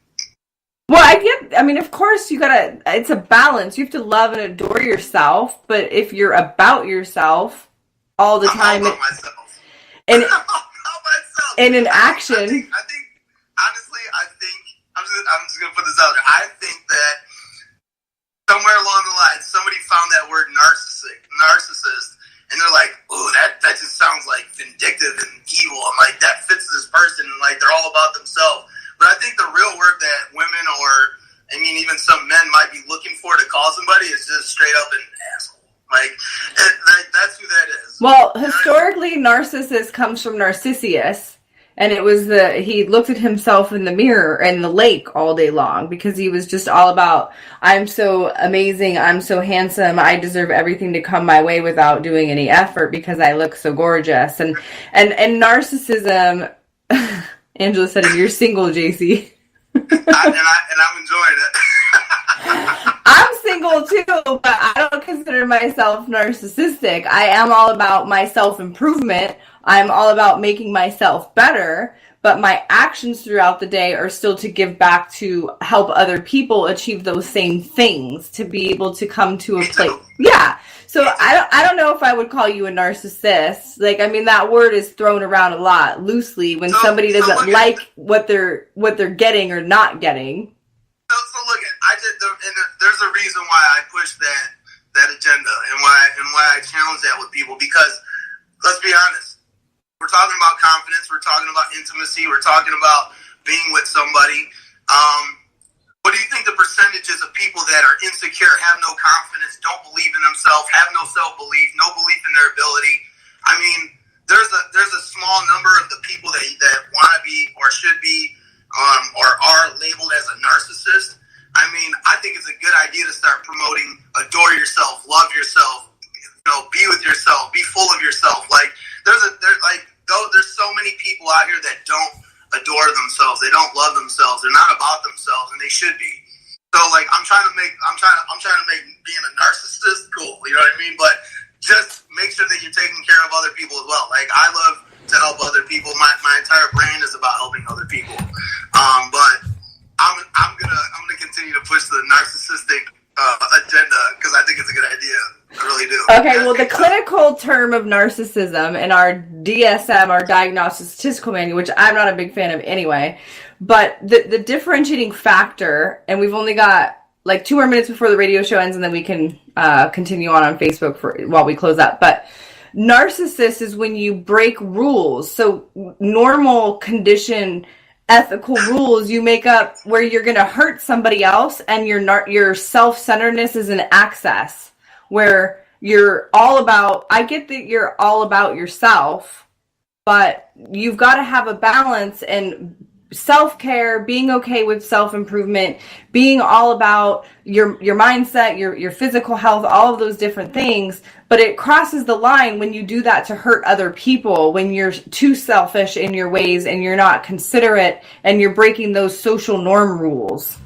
Well, of course it's a balance. You have to love and adore yourself, but if you're about yourself all the time, I'm about myself. And myself. And in action, I think honestly, I'm just gonna put this out there. I think that somewhere along the line, somebody found that word narcissist, and they're like, "Ooh, that just sounds like vindictive and evil, and like that fits this person, and like they're all about themselves." But I think the real word that women, or I mean, even some men might be looking for to call somebody is just straight up an asshole. Like, that's who that is. Well, historically, narcissist comes from Narcissus, and it was he looked at himself in the mirror in the lake all day long, because he was just all about, I'm so amazing, I'm so handsome, I deserve everything to come my way without doing any effort because I look so gorgeous. And narcissism, Angela said, if you're single, JC. and I'm enjoying it. I'm single too, but I don't consider myself narcissistic. I am all about my self-improvement. I'm all about making myself better, but my actions throughout the day are still to give back to help other people achieve those same things, to be able to come to a place. Yeah. So I don't know if I would call you a narcissist. Like, I mean, that word is thrown around a lot loosely when somebody doesn't like what they're getting or not getting. So look, there's a reason why I push that agenda and why I challenge that with people, because let's be honest, we're talking about confidence, we're talking about intimacy, we're talking about being with somebody. What do you think the percentages of people that are insecure, have no confidence, don't believe in themselves, have no self-belief, no belief in their ability? I mean, there's a small number of the people that want to be or should be or are labeled as a narcissist. I mean, I think it's a good idea to start promoting adore yourself, love yourself, be with yourself, be full of yourself. Like there's so many people out here that don't adore themselves. They don't love themselves. They're not about themselves, and they should be. So like I'm trying to make being a narcissist cool. You know what I mean? But just make sure that you're taking care of other people as well. Like I love to help other people. My entire brand is about helping other people. But I'm gonna continue to push the narcissistic agenda because I think it's a good idea. I really really do. Okay, well, the clinical term of narcissism in our DSM, our Diagnostic Statistical Manual, which I'm not a big fan of anyway, but the differentiating factor, and we've only got like 2 more minutes before the radio show ends, and then we can continue on Facebook while we close up. But narcissist is when you break rules. So normal condition ethical rules you make up where you're going to hurt somebody else, and your self-centeredness is an access where you're all about, I get that you're all about yourself, but you've got to have a balance and self-care, being okay with self-improvement, being all about your mindset, your physical health, all of those different things. But it crosses the line when you do that to hurt other people, when you're too selfish in your ways and you're not considerate and you're breaking those social norm rules.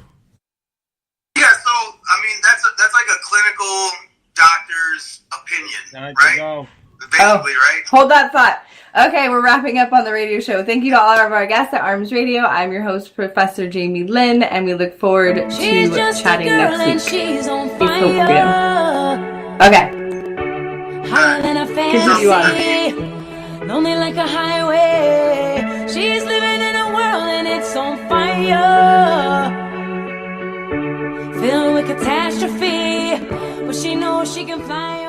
Yeah, so, I mean, that's like a clinical doctor's opinion, right? Basically, right? Hold that thought. Okay, we're wrapping up on the radio show. Thank you to all of our guests at Arms Radio. I'm your host, Professor Jamie Lynn, and we look forward to chatting next week. She's on fire. Okay. Higher than a fantasy, lonely like a highway. She's living in a world and it's on fire, filled with catastrophe, but she knows she can fly.